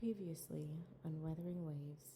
Previously on Wuthering Waves.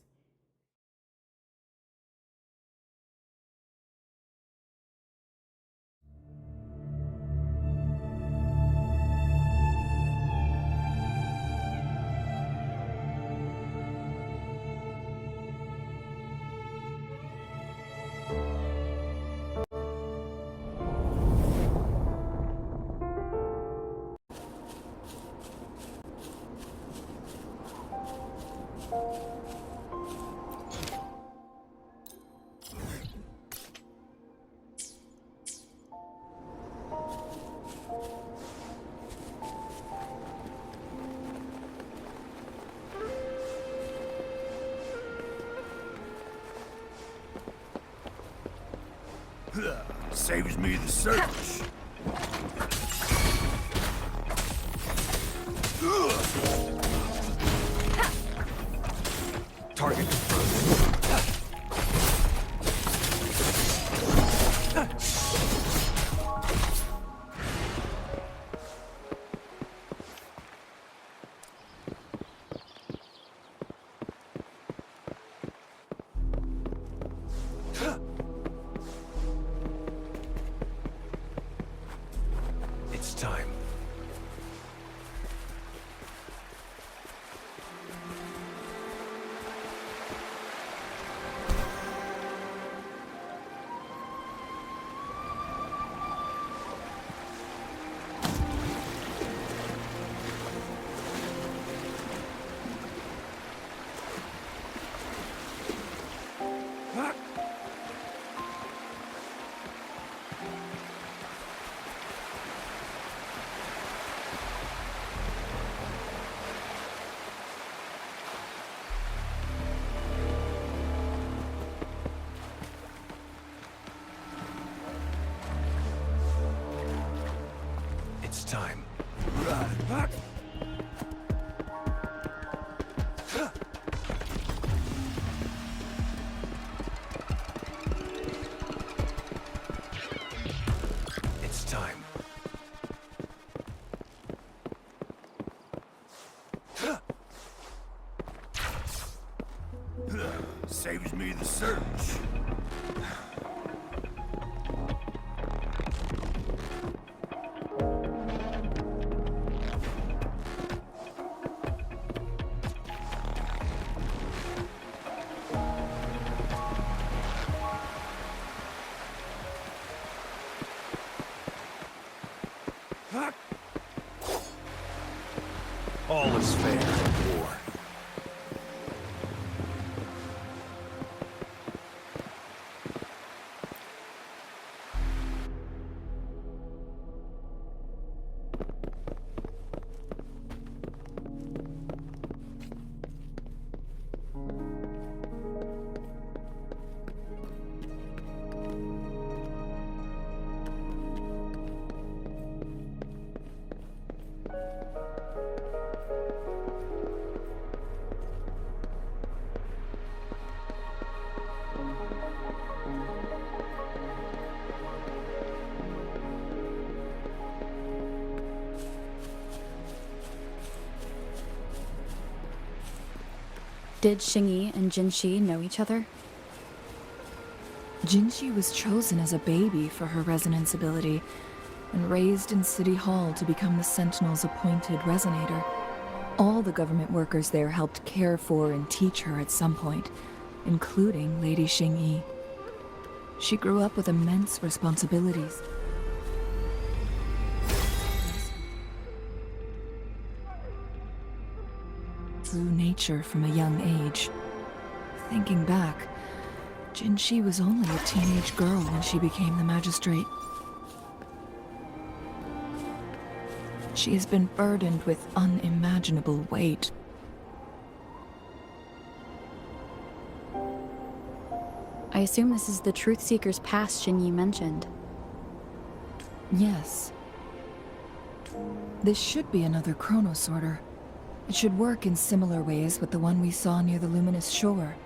Saves me the search. Target confirmed. It's time. It's time. It's time. Saves me the search. All is fair in war. Did Xingyi and Jinxi know each other? Jinxi was chosen as a baby for her resonance ability and raised in City Hall to become the Sentinel's appointed resonator. All the government workers there helped care for and teach her at some point, including Lady Xingyi. She grew up with immense responsibilities. Through nature from a young age. Thinking back, Jinxi was only a teenage girl when she became the magistrate. She has been burdened with unimaginable weight. I assume this is the Truth Seeker's past Xingyi mentioned. Yes. This should be another chronosorter. It should work in similar ways with the one we saw near the luminous shore.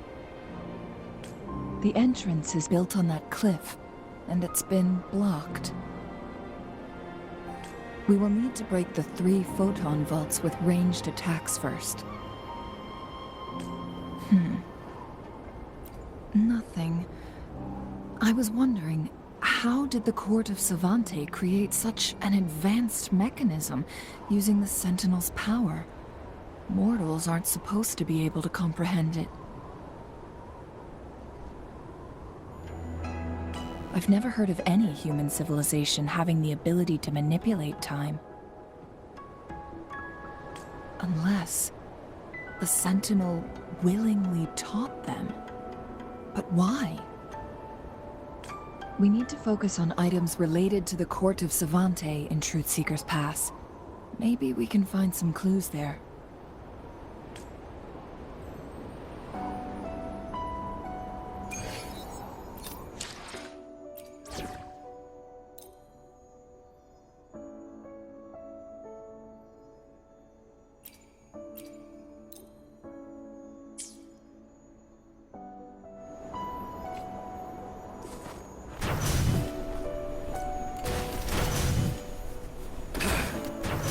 The entrance is built on that cliff, and it's been blocked. We will need to break the 3 photon vaults with ranged attacks first. Nothing. I was wondering, how did the Court of Savante create such an advanced mechanism using the Sentinel's power? Mortals aren't supposed to be able to comprehend it. I've never heard of any human civilization having the ability to manipulate time. Unless the Sentinel willingly taught them. But why? We need to focus on items related to the Court of Savante in Truthseeker's Pass. Maybe we can find some clues there.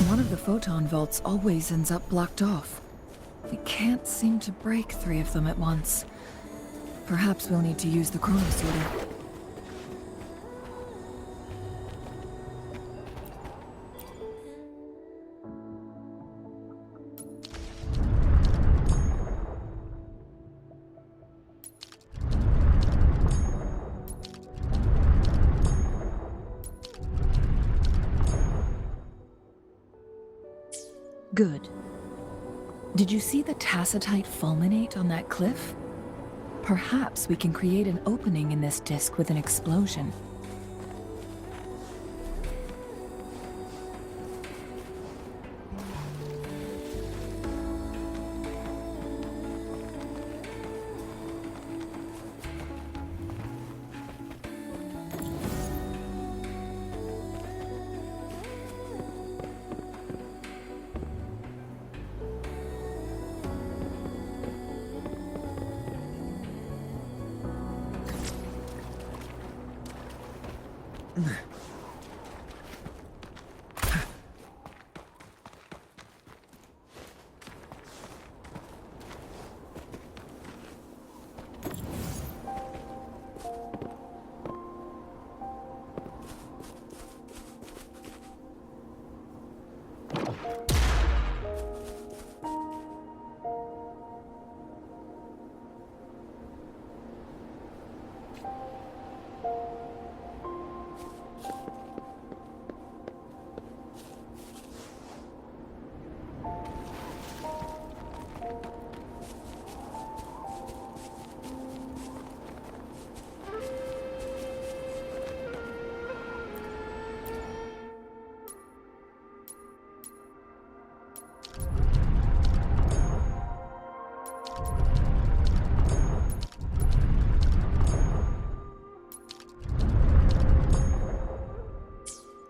One of the photon vaults always ends up blocked off. We can't seem to break 3 of them at once. Perhaps we'll need to use the chronosorter. Good. Did you see the tacitite fulminate on that cliff? Perhaps we can create an opening in this disk with an explosion.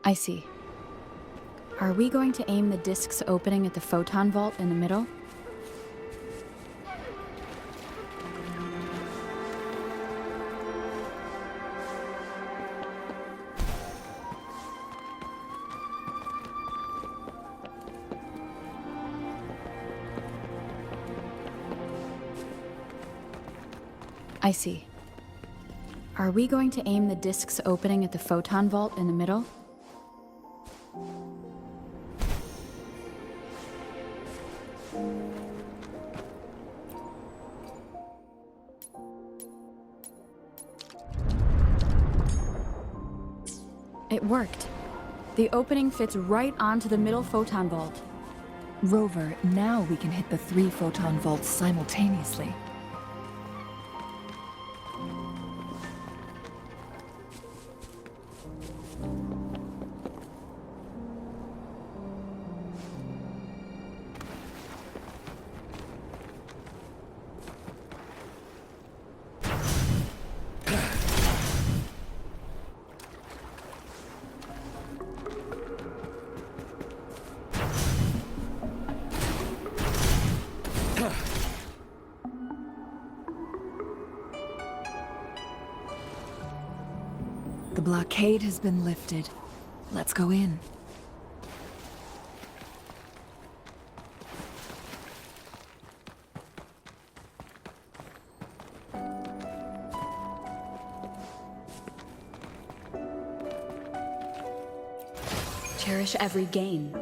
I see. Are we going to aim the disk's opening at the photon vault in the middle? I see. Are we going to aim the disk's opening at the photon vault in the middle? It worked. The opening fits right onto the middle photon vault. Rover, now we can hit the 3 photon vaults simultaneously. The blockade has been lifted. Let's go in. cherish every gain.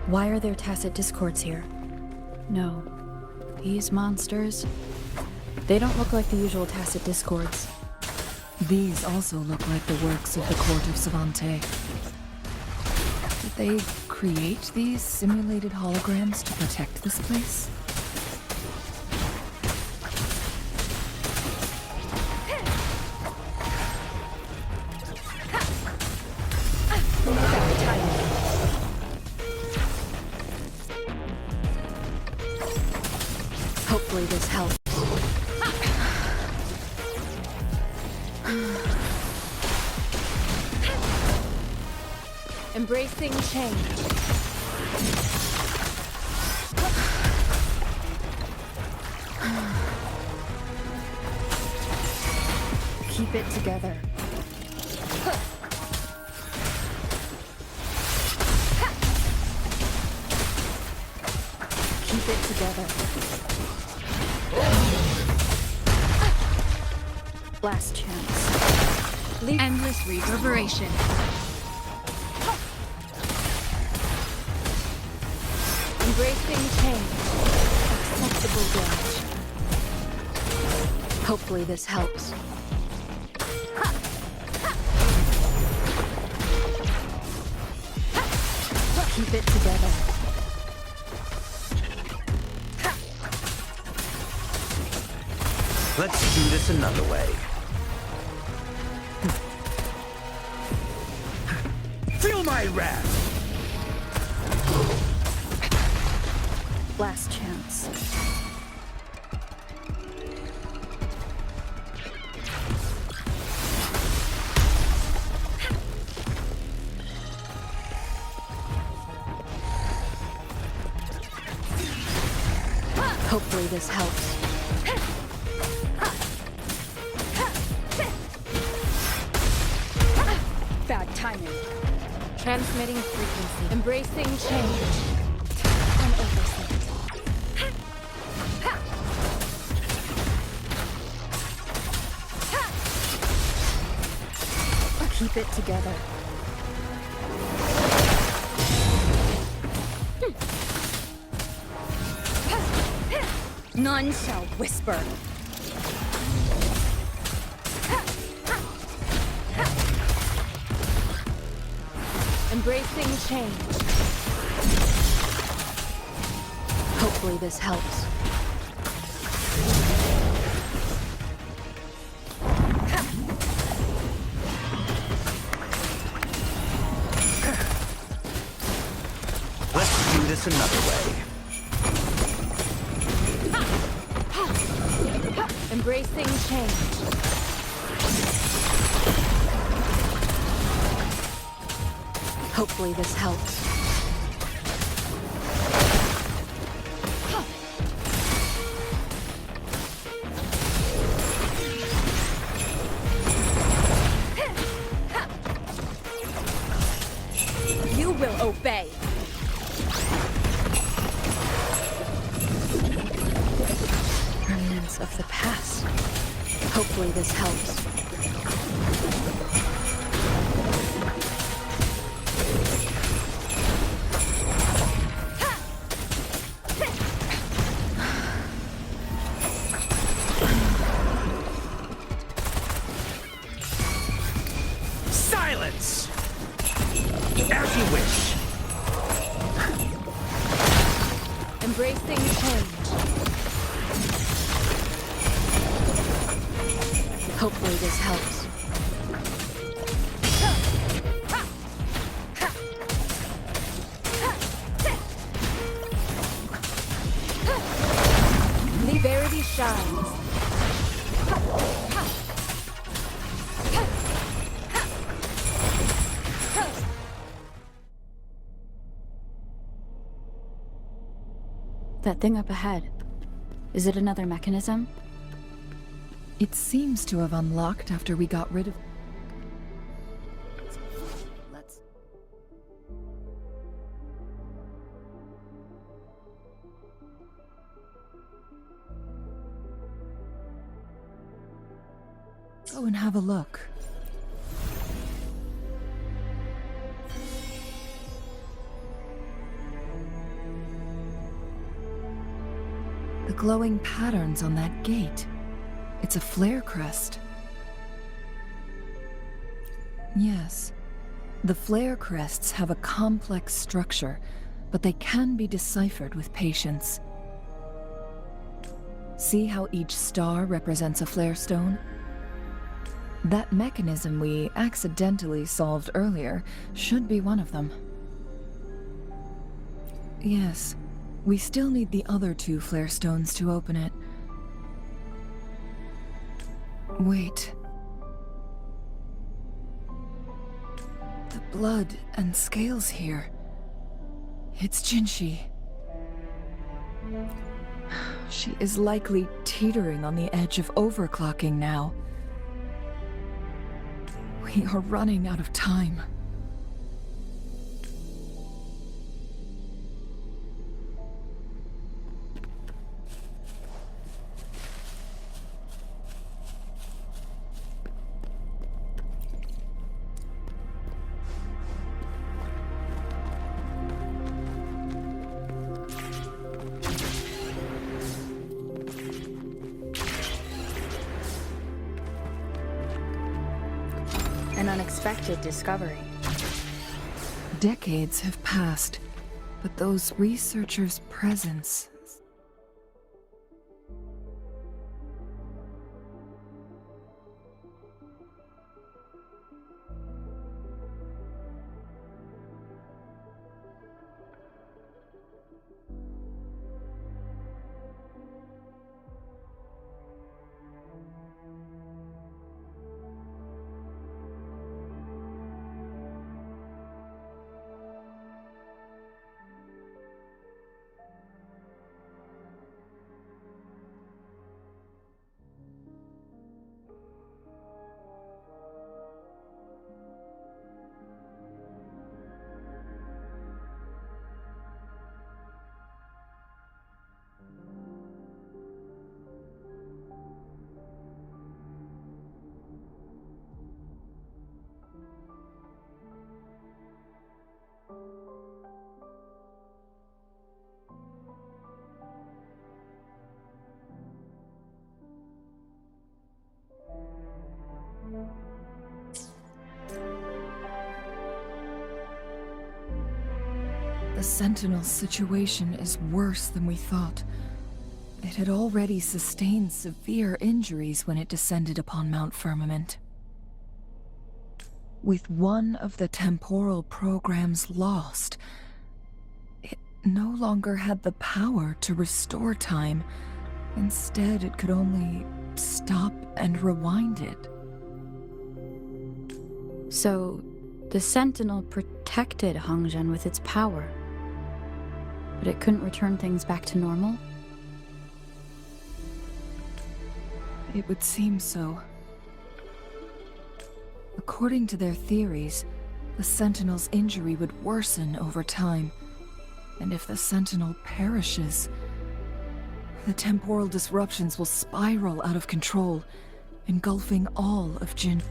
Why are there tacit discords here? No. These monsters... They don't look like the usual tacit discords. These also look like the works of the court of Savante. Did they create these simulated holograms to protect this place? Hopefully this helps. Embracing change. Keep it together. Keep it together. Last chance. Endless reverberation. Embracing change. Acceptable damage. Hopefully this helps. Keep it together. Let's do this another way. Feel my wrath! Last chance. Hopefully this helps. Bad timing. Transmitting frequency. Embracing change. An oversight. Keep it together. None shall whisper. Embracing change. Hopefully this helps. Let's do this another way. Embracing change. Hopefully this helps. You will obey. Remnants of the past. Hopefully this helps. Silence! As you wish. Hopefully this helps. The Verity shines. That thing up ahead. Is it another mechanism? It seems to have unlocked after we got rid of... Let's... go and have a look. The glowing patterns on that gate. It's a flare crest. Yes. The flare crests have a complex structure, but they can be deciphered with patience. See how each star represents a flare stone? That mechanism we accidentally solved earlier should be one of them. Yes. We still need the other 2 flare stones to open it. Wait. The blood and scales here. It's Jinshi. She is likely teetering on the edge of overclocking now. We are running out of time. An unexpected discovery. Decades have passed, but those researchers' presence... The Sentinel's situation is worse than we thought. It had already sustained severe injuries when it descended upon Mount Firmament. With one of the temporal programs lost, it no longer had the power to restore time. Instead, it could only stop and rewind it. So, the Sentinel protected Hongzhen with its power, but it couldn't return things back to normal? It would seem so. According to their theories, the Sentinel's injury would worsen over time, and if the Sentinel perishes, the temporal disruptions will spiral out of control, engulfing all of Jin.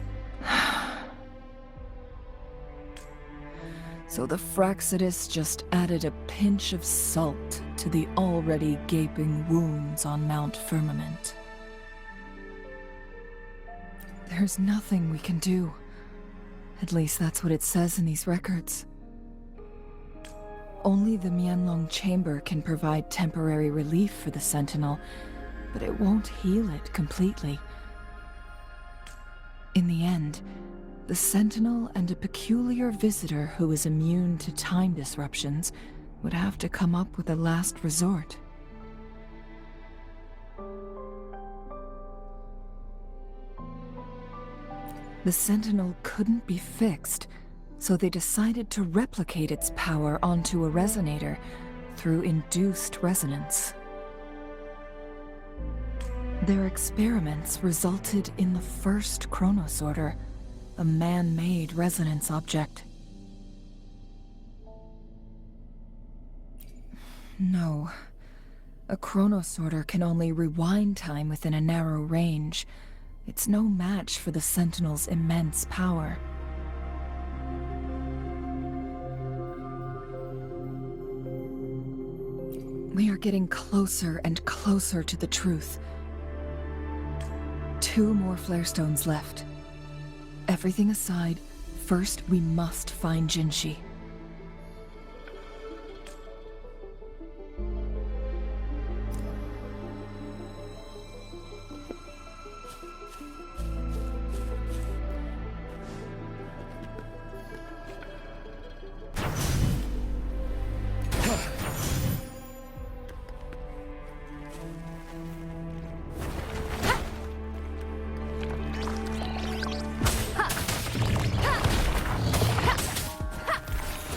So the Fraxidus just added a pinch of salt to the already gaping wounds on Mount Firmament. There's nothing we can do. At least that's what it says in these records. Only the Mianlong Chamber can provide temporary relief for the Sentinel, but it won't heal it completely. In the end, the Sentinel and a peculiar visitor who is immune to time disruptions would have to come up with a last resort. The Sentinel couldn't be fixed, so they decided to replicate its power onto a resonator through induced resonance. Their experiments resulted in the first chronosorter, a man-made resonance object. No. A chronosorter can only rewind time within a narrow range. It's no match for the Sentinel's immense power. We are getting closer and closer to the truth. 2 more flare stones left. Everything aside, first we must find Jinshi.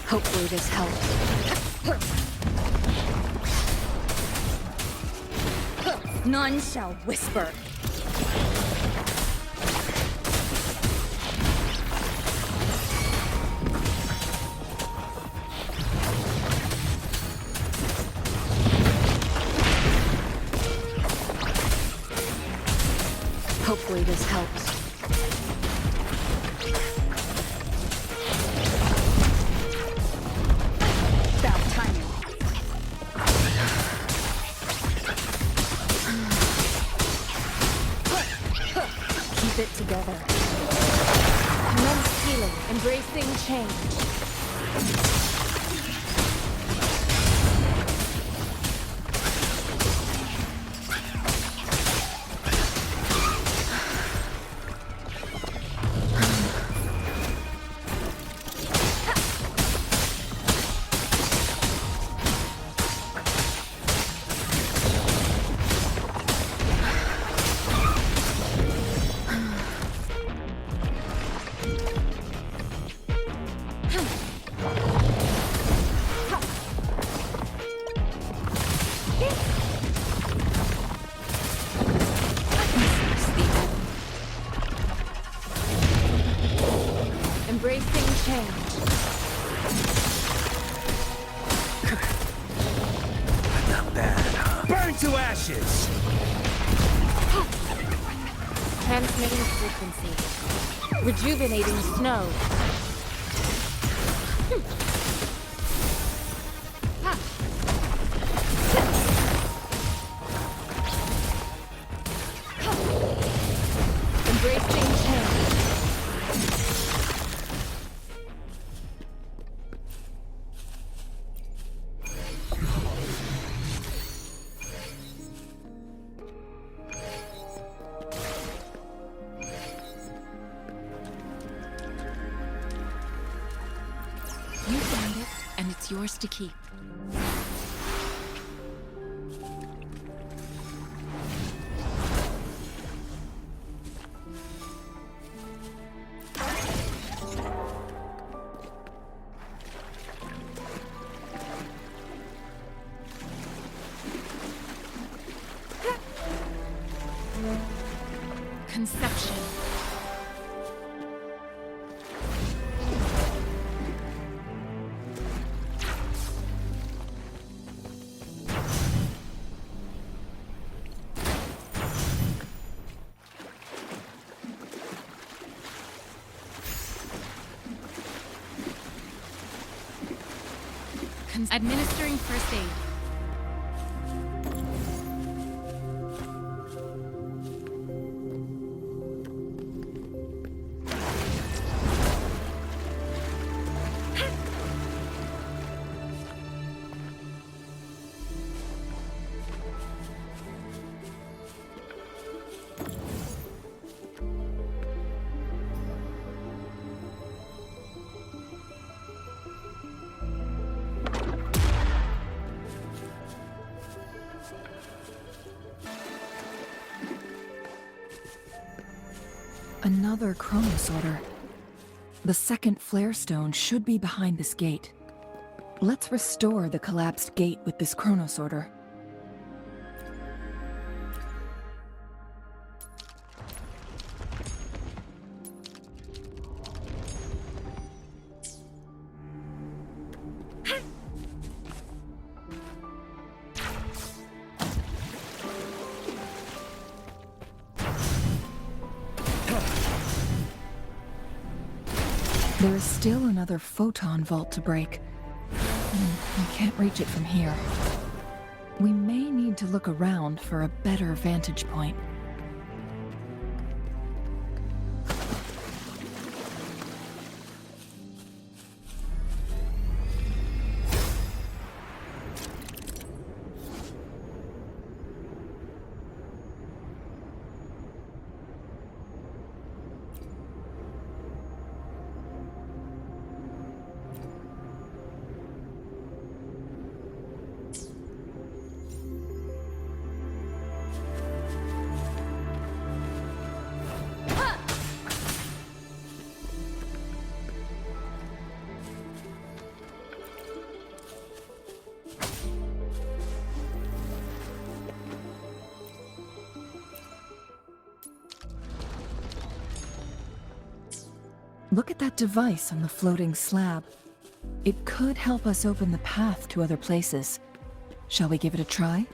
Hopefully this helps. None shall whisper. Hopefully this helps. About timing. Keep it together. Commence healing, embracing change. Embracing change. Not bad, huh? Burn to ashes! Transmitting frequency. Rejuvenating snow. Embracing change. You found it, and it's yours to keep. Conception. Administering first aid. Another chronosorter. The second flare stone should be behind this gate. Let's restore the collapsed gate with this chronosorter. There is still another photon vault to break. I can't reach it from here. We may need to look around for a better vantage point. Look at that device on the floating slab. It could help us open the path to other places. Shall we give it a try?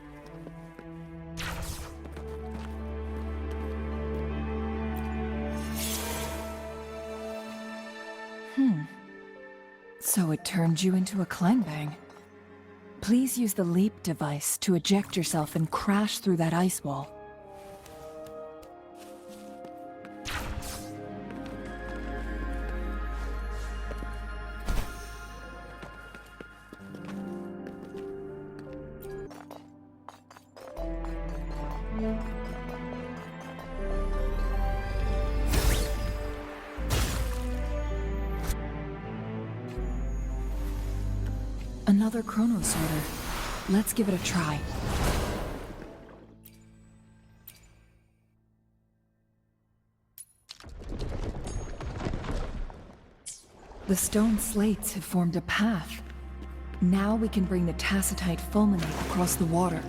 So it turned you into a clangbang. Please use the leap device to eject yourself and crash through that ice wall. Another chronosorter. Let's give it a try. The stone slates have formed a path. Now we can bring the tacitite fulminate across the water.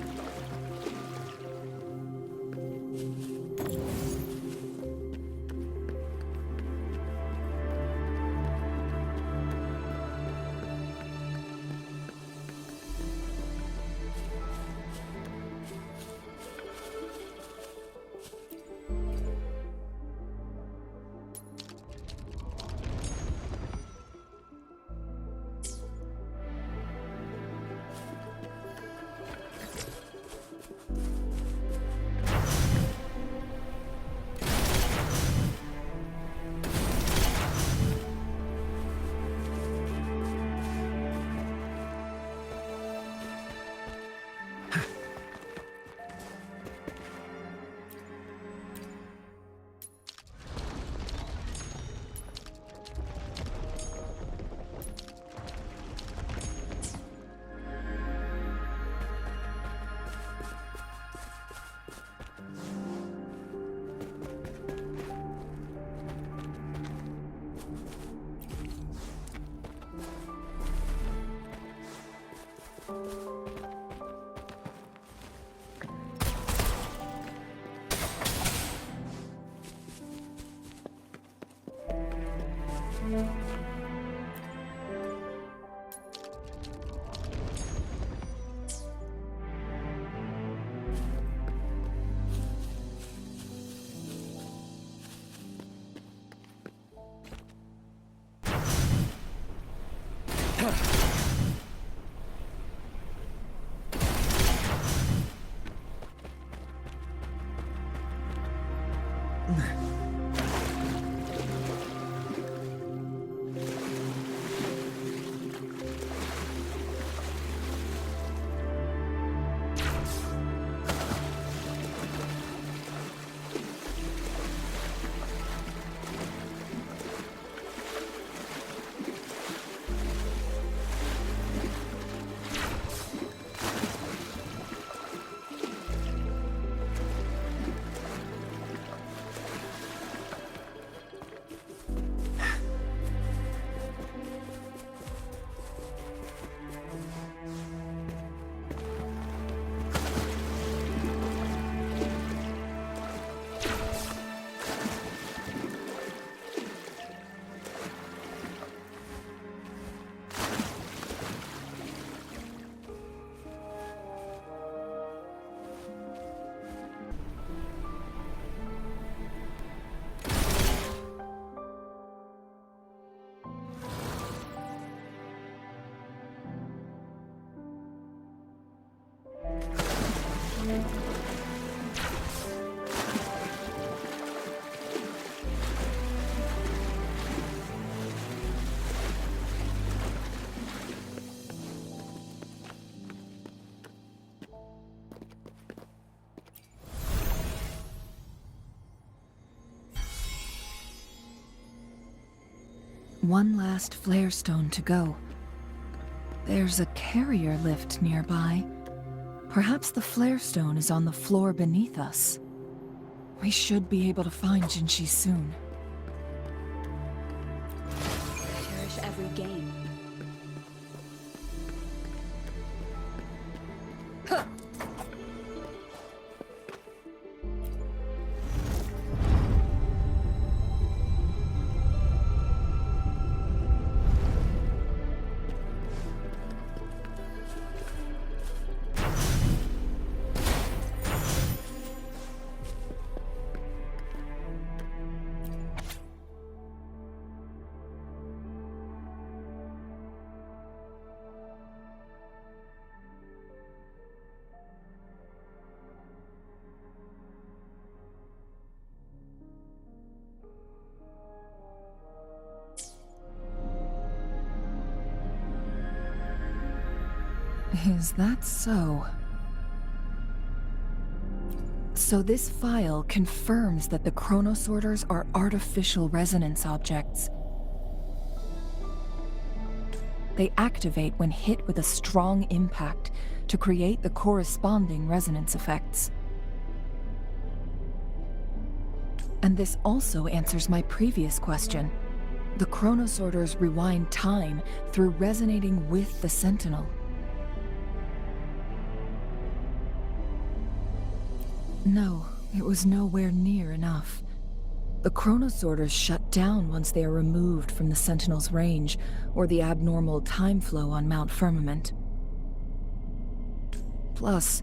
One last flare stone to go. There's a carrier lift nearby. Perhaps the flare stone is on the floor beneath us. We should be able to find Jinshi soon. Cherish every game. Is that so? So this file confirms that the chronosorters are artificial resonance objects. They activate when hit with a strong impact to create the corresponding resonance effects. And this also answers my previous question. The chronosorters rewind time through resonating with the Sentinel. No, it was nowhere near enough. The chronosorters shut down once they are removed from the Sentinel's range, or the abnormal time flow on Mount Firmament. Plus,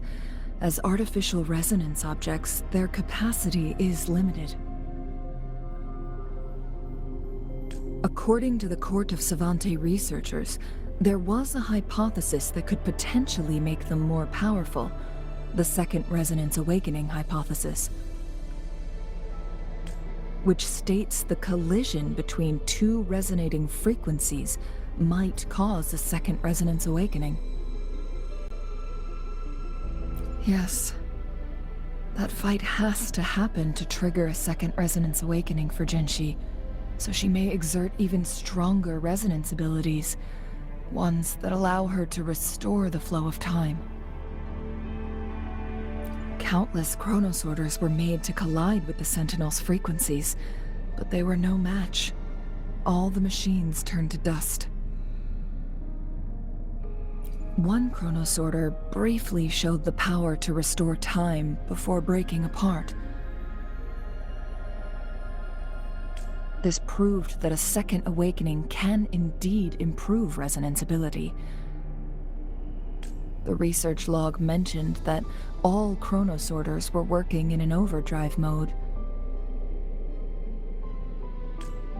as artificial resonance objects, their capacity is limited. According to the Court of Savante researchers, there was a hypothesis that could potentially make them more powerful. The second resonance awakening hypothesis, which states the collision between two resonating frequencies might cause a second resonance awakening. Yes, that fight has to happen to trigger a second resonance awakening for Jinshi, so she may exert even stronger resonance abilities, ones that allow her to restore the flow of time. Countless chronosorters were made to collide with the Sentinel's frequencies, but they were no match. All the machines turned to dust. One chronosorter briefly showed the power to restore time before breaking apart. This proved that a second awakening can indeed improve resonance ability. The research log mentioned that all chronosorters were working in an overdrive mode.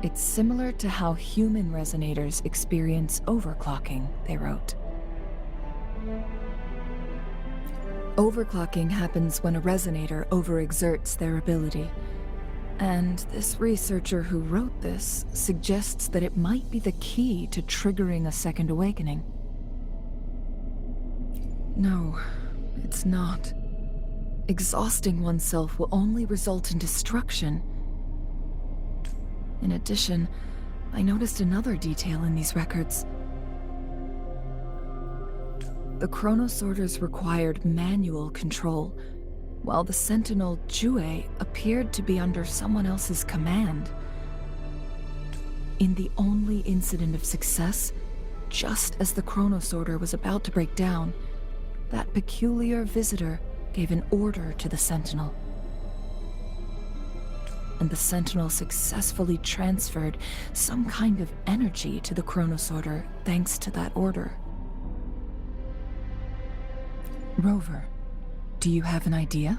It's similar to how human resonators experience overclocking, they wrote. Overclocking happens when a resonator overexerts their ability. And this researcher who wrote this suggests that it might be the key to triggering a second awakening. No, it's not. Exhausting oneself will only result in destruction. In addition, I noticed another detail in these records. The chronosorters required manual control, while the Sentinel Jue appeared to be under someone else's command. In the only incident of success, just as the chronosorter was about to break down, that peculiar visitor gave an order to the Sentinel. And the Sentinel successfully transferred some kind of energy to the chronosorter thanks to that order. Rover, do you have an idea?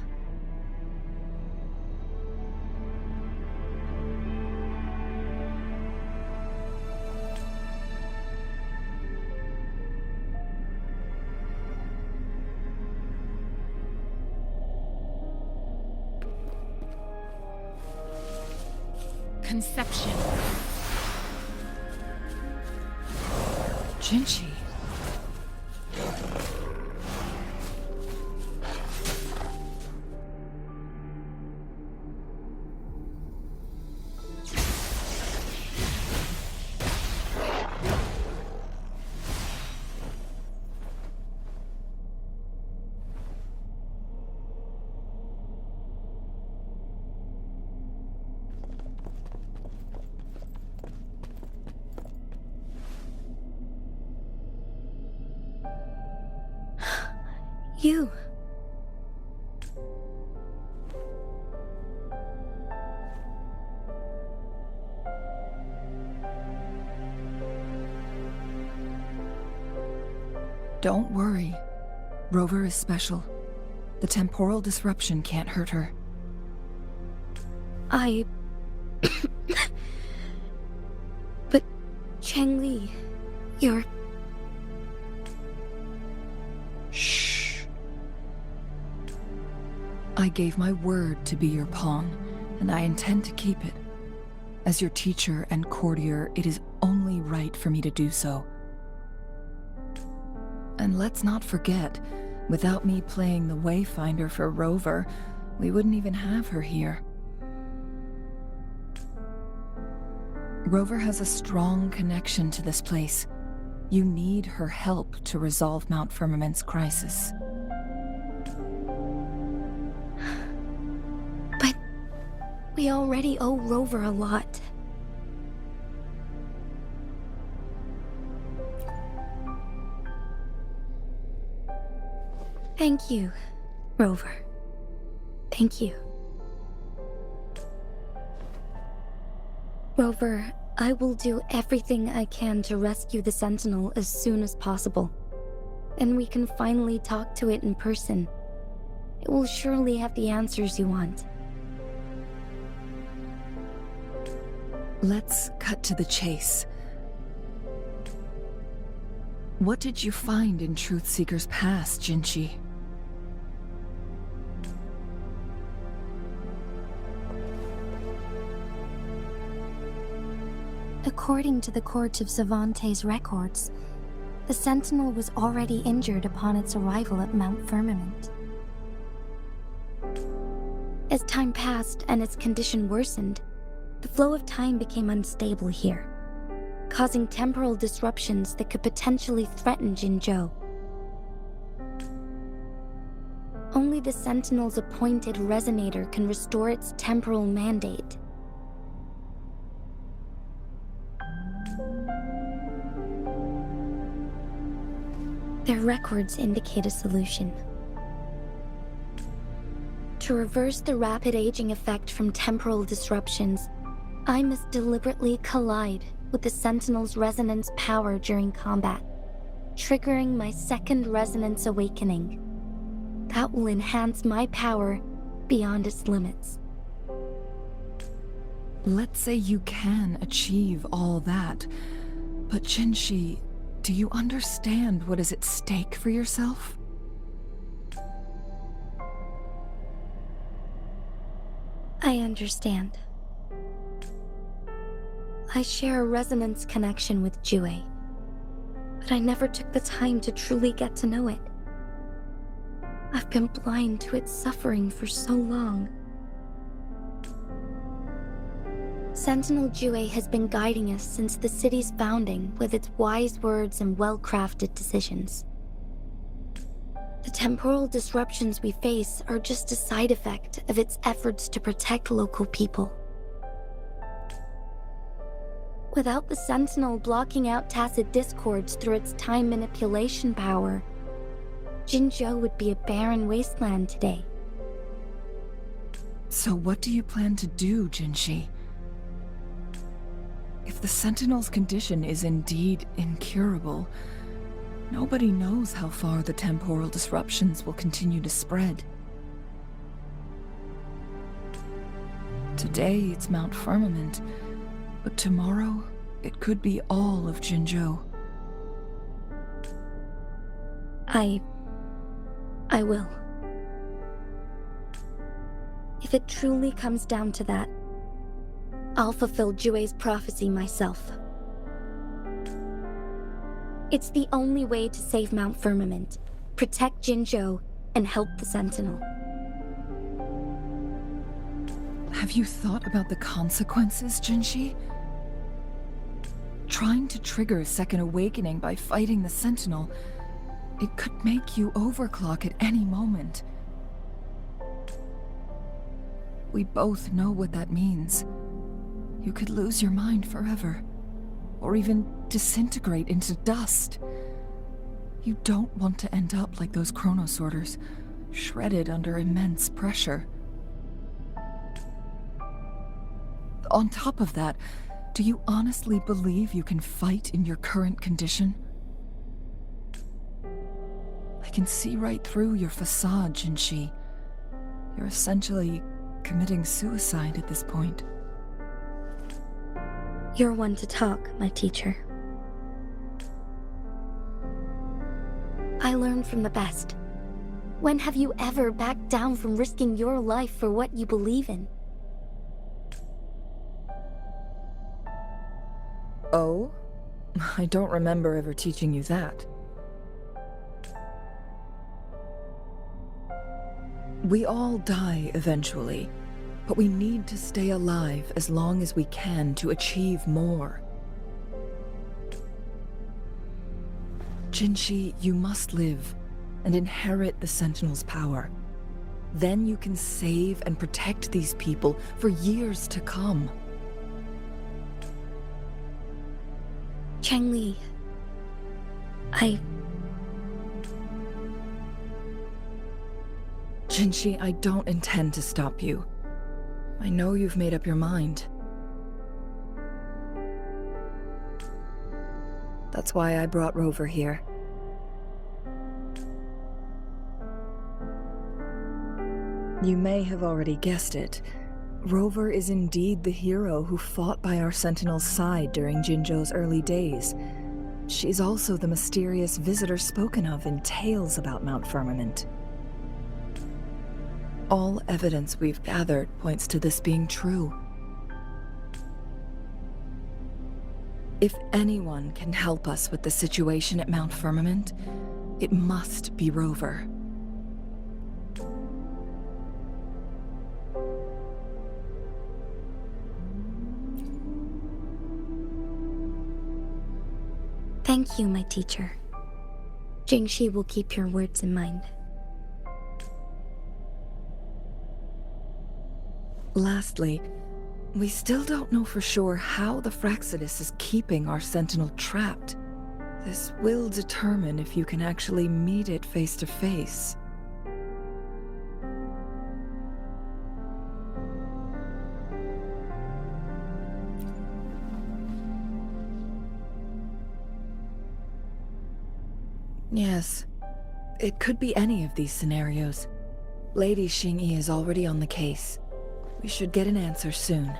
Conception. Jinshi. You. Don't worry. Rover is special. The temporal disruption can't hurt her. But, Changli, you're... Shh. I gave my word to be your pawn, and I intend to keep it. As your teacher and courtier, it is only right for me to do so. And let's not forget, without me playing the Wayfinder for Rover, we wouldn't even have her here. Rover has a strong connection to this place. You need her help to resolve Mount Firmament's crisis. But we already owe Rover a lot. Thank you, Rover. Thank you. Rover, I will do everything I can to rescue the Sentinel as soon as possible. And we can finally talk to it in person. It will surely have the answers you want. Let's cut to the chase. What did you find in Truthseeker's past, Jinshi? According to the Court of Savante's records, the Sentinel was already injured upon its arrival at Mount Firmament. As time passed and its condition worsened, the flow of time became unstable here, causing temporal disruptions that could potentially threaten Jinzhou. Only the Sentinel's appointed resonator can restore its temporal mandate. Their records indicate a solution. To reverse the rapid aging effect from temporal disruptions, I must deliberately collide with the Sentinel's resonance power during combat, triggering my second resonance awakening. That will enhance my power beyond its limits. Let's say you can achieve all that, but Jinshi, do you understand what is at stake for yourself? I understand. I share a resonance connection with Jue, but I never took the time to truly get to know it. I've been blind to its suffering for so long. Sentinel Jue has been guiding us since the city's founding with its wise words and well-crafted decisions. The temporal disruptions we face are just a side effect of its efforts to protect local people. Without the Sentinel blocking out tacit discords through its time manipulation power, Jinzhou would be a barren wasteland today. So what do you plan to do, Jinshi? If the Sentinel's condition is indeed incurable, nobody knows how far the temporal disruptions will continue to spread. Today it's Mount Firmament, but tomorrow it could be all of Jinzhou. I will. If it truly comes down to that, I'll fulfill Jue's prophecy myself. It's the only way to save Mount Firmament, protect Jinzhou, and help the Sentinel. Have you thought about the consequences, Jinshi? Trying to trigger a second awakening by fighting the Sentinel, it could make you overclock at any moment. We both know what that means. You could lose your mind forever, or even disintegrate into dust. You don't want to end up like those chronosorters, shredded under immense pressure. On top of that, do you honestly believe you can fight in your current condition? I can see right through your facade, Jinshi. You're essentially committing suicide at this point. You're one to talk, my teacher. I learn from the best. When have you ever backed down from risking your life for what you believe in? Oh? I don't remember ever teaching you that. We all die eventually, but we need to stay alive as long as we can to achieve more. Jinshi, you must live and inherit the Sentinel's power. Then you can save and protect these people for years to come. Changli, Jinshi, I don't intend to stop you. I know you've made up your mind. That's why I brought Rover here. You may have already guessed it. Rover is indeed the hero who fought by our Sentinel's side during Jinzhou's early days. She's also the mysterious visitor spoken of in tales about Mount Firmament. All evidence we've gathered points to this being true. If anyone can help us with the situation at Mount Firmament, it must be Rover. thank you, my teacher. Jingxi will keep your words in mind. Lastly, we still don't know for sure how the Fraxidus is keeping our Sentinel trapped. This will determine if you can actually meet it face to face. Yes, it could be any of these scenarios. Lady Xingyi is already on the case. We should get an answer soon.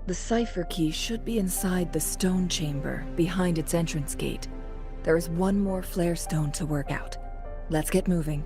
The cipher key should be inside the stone chamber, behind its entrance gate. There is one more flare stone to work out. Let's get moving.